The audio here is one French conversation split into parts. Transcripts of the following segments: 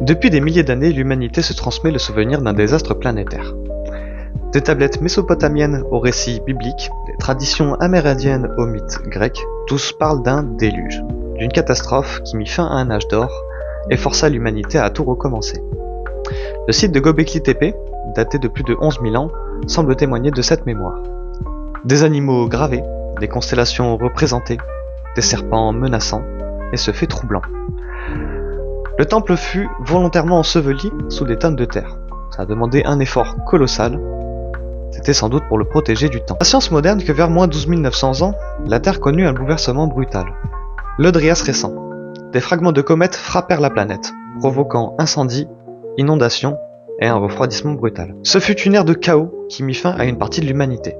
Depuis des milliers d'années, l'humanité se transmet le souvenir d'un désastre planétaire. Des tablettes mésopotamiennes aux récits bibliques, des traditions amérindiennes aux mythes grecs, tous parlent d'un déluge, d'une catastrophe qui mit fin à un âge d'or et força l'humanité à tout recommencer. Le site de Göbekli Tepe, daté de plus de 11 000 ans, semble témoigner de cette mémoire. Des animaux gravés, des constellations représentées, des serpents menaçants, et ce fait troublant. Le temple fut volontairement enseveli sous des tonnes de terre. Ça a demandé un effort colossal. C'était sans doute pour le protéger du temps. La science moderne que vers moins 12 900 ans, la Terre connut un bouleversement brutal. Le Dryas récent. Des fragments de comètes frappèrent la planète, provoquant incendies, inondations et un refroidissement brutal. Ce fut une ère de chaos qui mit fin à une partie de l'humanité.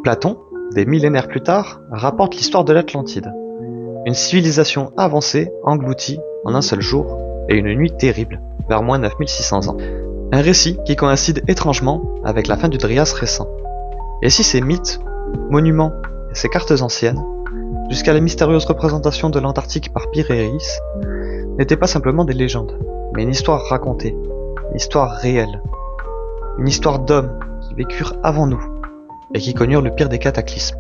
Platon, des millénaires plus tard, rapporte l'histoire de l'Atlantide. Une civilisation avancée, engloutie en un seul jour, et une nuit terrible, vers moins 9600 ans. Un récit qui coïncide étrangement avec la fin du Dryas récent. Et si ces mythes, monuments et ces cartes anciennes, jusqu'à la mystérieuse représentation de l'Antarctique par Pyréis, n'étaient pas simplement des légendes, mais une histoire racontée, une histoire réelle, une histoire d'hommes qui vécurent avant nous, et qui connurent le pire des cataclysmes,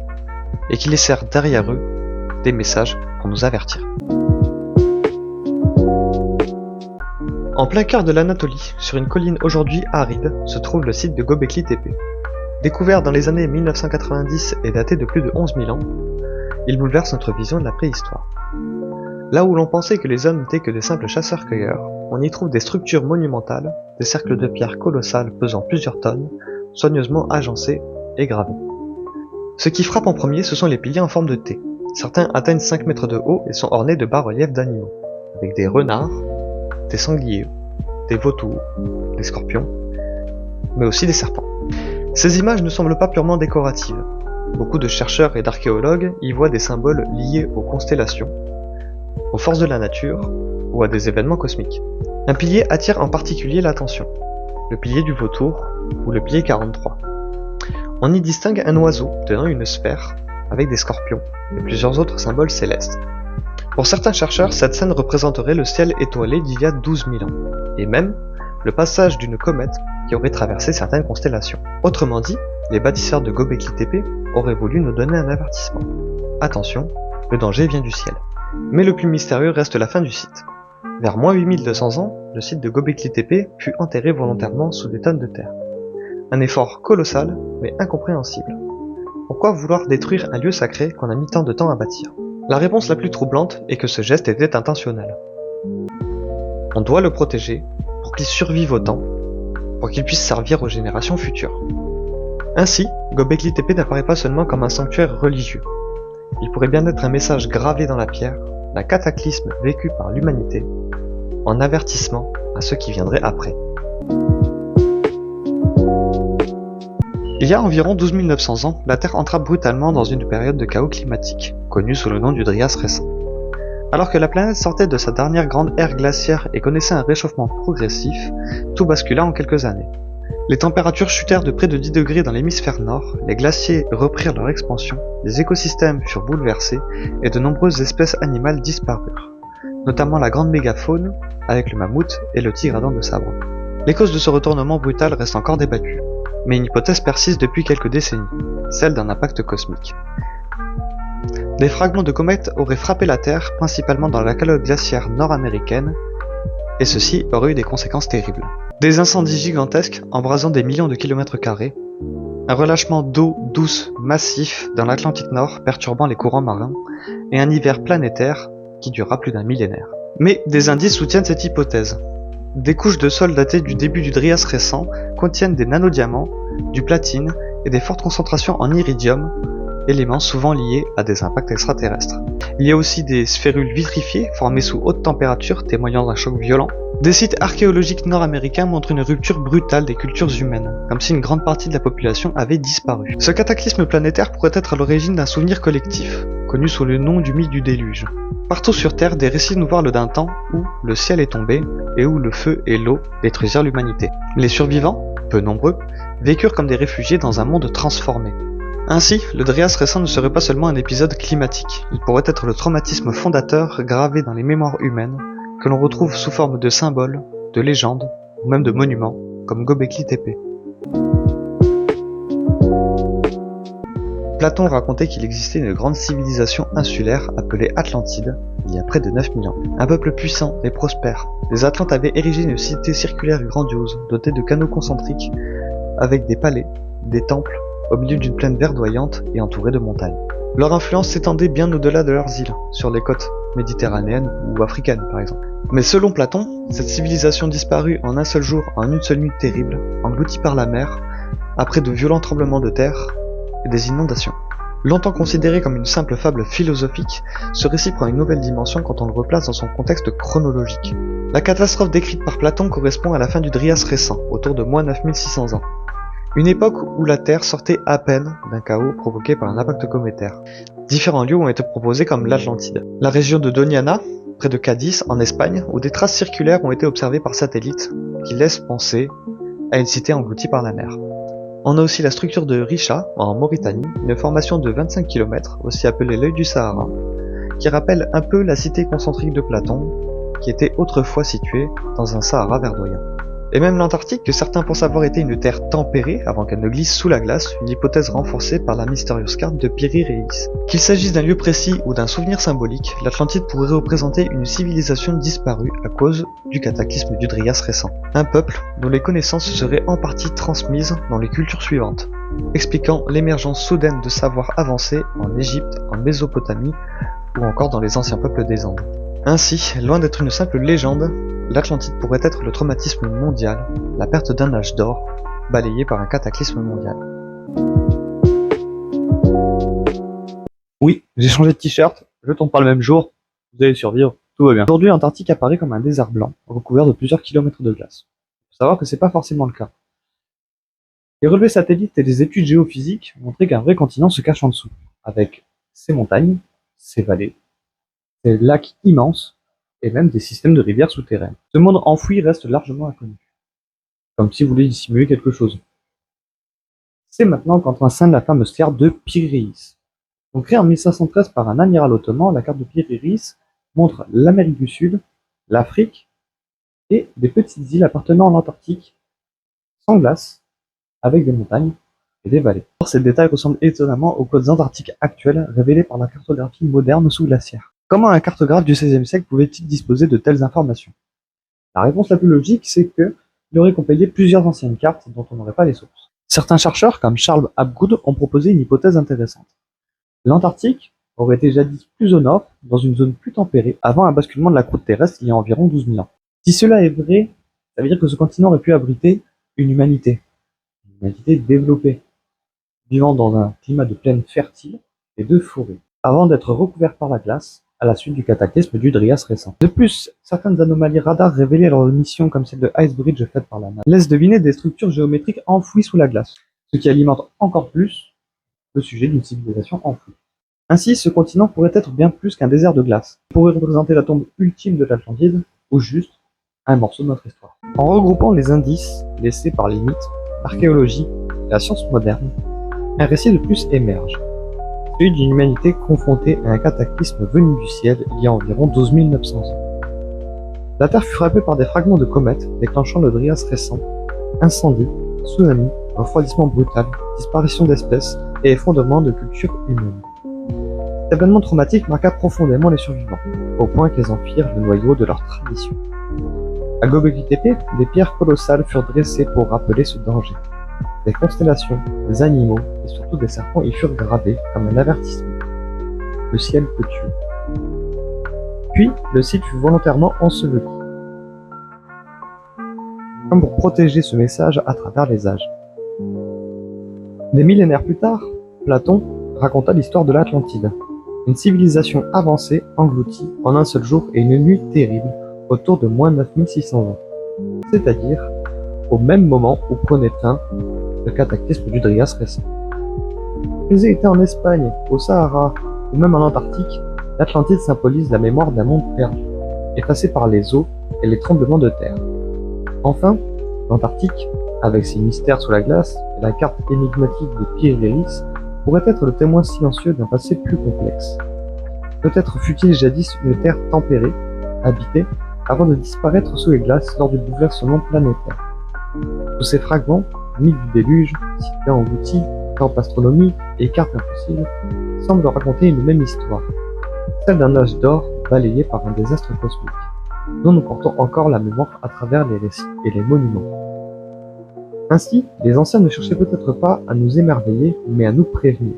et qui laissèrent derrière eux des messages pour nous avertir. En plein cœur de l'Anatolie, sur une colline aujourd'hui aride, se trouve le site de Göbekli Tepe. Découvert dans les années 1990 et daté de plus de 11 000 ans, il bouleverse notre vision de la préhistoire. Là où l'on pensait que les hommes n'étaient que des simples chasseurs-cueilleurs, on y trouve des structures monumentales, des cercles de pierre colossales pesant plusieurs tonnes, soigneusement agencés et gravés. Ce qui frappe en premier, ce sont les piliers en forme de T. Certains atteignent 5 mètres de haut et sont ornés de bas-reliefs d'animaux, avec des renards, des sangliers, des vautours, des scorpions, mais aussi des serpents. Ces images ne semblent pas purement décoratives. Beaucoup de chercheurs et d'archéologues y voient des symboles liés aux constellations, aux forces de la nature ou à des événements cosmiques. Un pilier attire en particulier l'attention, le pilier du vautour ou le pilier 43. On y distingue un oiseau tenant une sphère avec des scorpions et plusieurs autres symboles célestes. Pour certains chercheurs, cette scène représenterait le ciel étoilé d'il y a 12 000 ans, et même le passage d'une comète qui aurait traversé certaines constellations. Autrement dit, les bâtisseurs de Göbekli Tepe auraient voulu nous donner un avertissement. Attention, le danger vient du ciel. Mais le plus mystérieux reste la fin du site. Vers moins 8200 ans, le site de Göbekli Tepe fut enterré volontairement sous des tonnes de terre. Un effort colossal, mais incompréhensible. Pourquoi vouloir détruire un lieu sacré qu'on a mis tant de temps à bâtir ? La réponse la plus troublante est que ce geste était intentionnel. On doit le protéger pour qu'il survive au temps, pour qu'il puisse servir aux générations futures. Ainsi, Göbekli Tepe n'apparaît pas seulement comme un sanctuaire religieux. Il pourrait bien être un message gravé dans la pierre, d'un cataclysme vécu par l'humanité, en avertissement à ceux qui viendraient après. Il y a environ 12 900 ans, la Terre entra brutalement dans une période de chaos climatique, connue sous le nom du Dryas récent. Alors que la planète sortait de sa dernière grande ère glaciaire et connaissait un réchauffement progressif, tout bascula en quelques années. Les températures chutèrent de près de 10 degrés dans l'hémisphère nord, les glaciers reprirent leur expansion, les écosystèmes furent bouleversés et de nombreuses espèces animales disparurent, notamment la grande mégafaune avec le mammouth et le tigre à dents de sabre. Les causes de ce retournement brutal restent encore débattues, mais une hypothèse persiste depuis quelques décennies, celle d'un impact cosmique. Des fragments de comètes auraient frappé la Terre, principalement dans la calotte glaciaire nord-américaine, et ceci aurait eu des conséquences terribles. Des incendies gigantesques embrasant des millions de kilomètres carrés, un relâchement d'eau douce massif dans l'Atlantique Nord perturbant les courants marins, et un hiver planétaire qui dura plus d'un millénaire. Mais des indices soutiennent cette hypothèse. Des couches de sol datées du début du Dryas récent contiennent des nanodiamants, du platine et des fortes concentrations en iridium, éléments souvent liés à des impacts extraterrestres. Il y a aussi des sphérules vitrifiées formées sous haute température témoignant d'un choc violent. Des sites archéologiques nord-américains montrent une rupture brutale des cultures humaines, comme si une grande partie de la population avait disparu. Ce cataclysme planétaire pourrait être à l'origine d'un souvenir collectif, connu sous le nom du mythe du déluge. Partout sur Terre, des récits nous parlent d'un temps où le ciel est tombé et où le feu et l'eau détruisirent l'humanité. Les survivants, peu nombreux, vécurent comme des réfugiés dans un monde transformé. Ainsi, le Dryas récent ne serait pas seulement un épisode climatique, il pourrait être le traumatisme fondateur gravé dans les mémoires humaines que l'on retrouve sous forme de symboles, de légendes ou même de monuments, comme Göbekli Tepe. Platon racontait qu'il existait une grande civilisation insulaire appelée Atlantide, il y a près de 9000 ans. Un peuple puissant et prospère. Les Atlantes avaient érigé une cité circulaire grandiose, dotée de canaux concentriques, avec des palais, des temples, au milieu d'une plaine verdoyante et entourée de montagnes. Leur influence s'étendait bien au-delà de leurs îles, sur les côtes méditerranéennes ou africaines par exemple. Mais selon Platon, cette civilisation disparut en un seul jour, en une seule nuit terrible, engloutie par la mer, après de violents tremblements de terre et des inondations. Longtemps considéré comme une simple fable philosophique, ce récit prend une nouvelle dimension quand on le replace dans son contexte chronologique. La catastrophe décrite par Platon correspond à la fin du Drias récent, autour de moins 9600 ans. Une époque où la Terre sortait à peine d'un chaos provoqué par un impact cométaire. Différents lieux ont été proposés comme l'Atlantide. La région de Doñana, près de Cadiz, en Espagne, où des traces circulaires ont été observées par satellite, qui laissent penser à une cité engloutie par la mer. On a aussi la structure de Richa, en Mauritanie, une formation de 25 km, aussi appelée l'œil du Sahara, qui rappelle un peu la cité concentrique de Platon, qui était autrefois située dans un Sahara verdoyant. Et même l'Antarctique, que certains pensent avoir été une terre tempérée avant qu'elle ne glisse sous la glace, une hypothèse renforcée par la mystérieuse carte de Piri Reis. Qu'il s'agisse d'un lieu précis ou d'un souvenir symbolique, l'Atlantide pourrait représenter une civilisation disparue à cause du cataclysme du Drias récent. Un peuple dont les connaissances seraient en partie transmises dans les cultures suivantes, expliquant l'émergence soudaine de savoirs avancés en Égypte, en Mésopotamie ou encore dans les anciens peuples des Andes. Ainsi, loin d'être une simple légende, l'Atlantide pourrait être le traumatisme mondial, la perte d'un âge d'or, balayé par un cataclysme mondial. Oui, j'ai changé de t-shirt, je tombe pas le même jour, vous allez survivre, tout va bien. Aujourd'hui, l'Antarctique apparaît comme un désert blanc, recouvert de plusieurs kilomètres de glace. Il faut savoir que c'est pas forcément le cas. Les relevés satellites et les études géophysiques ont montré qu'un vrai continent se cache en dessous, avec ses montagnes, ses vallées, des lacs immenses et même des systèmes de rivières souterraines. Ce monde enfoui reste largement inconnu, comme si vous voulez dissimuler quelque chose. C'est maintenant qu'entre en scène la fameuse carte de Piri Reis. Donc créée en 1513 par un amiral ottoman, la carte de Piri Reis montre l'Amérique du Sud, l'Afrique et des petites îles appartenant à l'Antarctique, sans glace, avec des montagnes et des vallées. Or, ces détails ressemblent étonnamment aux côtes antarctiques actuelles révélées par la cartographie moderne sous-glaciaire. Comment un cartographe du XVIe siècle pouvait-il disposer de telles informations? La réponse la plus logique, c'est qu'il aurait compilé plusieurs anciennes cartes dont on n'aurait pas les sources. Certains chercheurs, comme Charles Hapgood, ont proposé une hypothèse intéressante. L'Antarctique aurait été jadis plus au nord, dans une zone plus tempérée, avant un basculement de la croûte terrestre il y a environ 12 000 ans. Si cela est vrai, ça veut dire que ce continent aurait pu abriter une humanité développée, vivant dans un climat de plaine fertile et de forêt, avant d'être recouvert par la glace à la suite du cataclysme du Drias récent. De plus, certaines anomalies radar révélées lors de missions comme celle de Icebridge faite par la NASA laissent deviner des structures géométriques enfouies sous la glace, ce qui alimente encore plus le sujet d'une civilisation enfouie. Ainsi, ce continent pourrait être bien plus qu'un désert de glace. Il pourrait représenter la tombe ultime de l'Atlantide, ou juste un morceau de notre histoire. En regroupant les indices laissés par les mythes, l'archéologie et la science moderne, un récit de plus émerge. Celui d'une humanité confrontée à un cataclysme venu du ciel il y a environ 12 900 ans. La Terre fut frappée par des fragments de comètes déclenchant le Drias récent, incendies, tsunamis, refroidissement brutal, disparition d'espèces et effondrement de cultures humaines. Cet événement traumatique marqua profondément les survivants, au point qu'ils en firent le noyau de leur tradition. À Göbekli Tepe, des pierres colossales furent dressées pour rappeler ce danger. Des constellations, des animaux et surtout des serpents y furent gravés comme un avertissement. Le ciel peut tuer. Puis, le site fut volontairement enseveli, comme pour protéger ce message à travers les âges. Des millénaires plus tard, Platon raconta l'histoire de l'Atlantide, une civilisation avancée engloutie en un seul jour et une nuit terrible autour de moins 9600 ans, c'est-à-dire au même moment où prenait fin le cataclysme du Drias récent. Qu'ils aient été en Espagne, au Sahara ou même en Antarctique, l'Atlantide symbolise la mémoire d'un monde perdu, effacé par les eaux et les tremblements de terre. Enfin, l'Antarctique, avec ses mystères sous la glace et la carte énigmatique de Piri Reis, pourrait être le témoin silencieux d'un passé plus complexe. Peut-être fut-il jadis une terre tempérée, habitée, avant de disparaître sous les glaces lors du bouleversement planétaire. Tous ces fragments, mythes du déluge, cités engloutis, tempes astronomiques et cartes impossibles, semblent raconter une même histoire, celle d'un âge d'or balayé par un désastre cosmique, dont nous portons encore la mémoire à travers les récits et les monuments. Ainsi, les anciens ne cherchaient peut-être pas à nous émerveiller, mais à nous prévenir.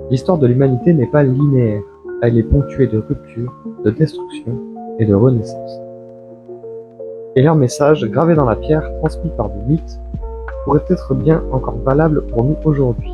L'histoire de l'humanité n'est pas linéaire, elle est ponctuée de ruptures, de destruction et de renaissance. Et leur message, gravé dans la pierre, transmis par des mythes, pourrait être bien encore valable pour nous aujourd'hui.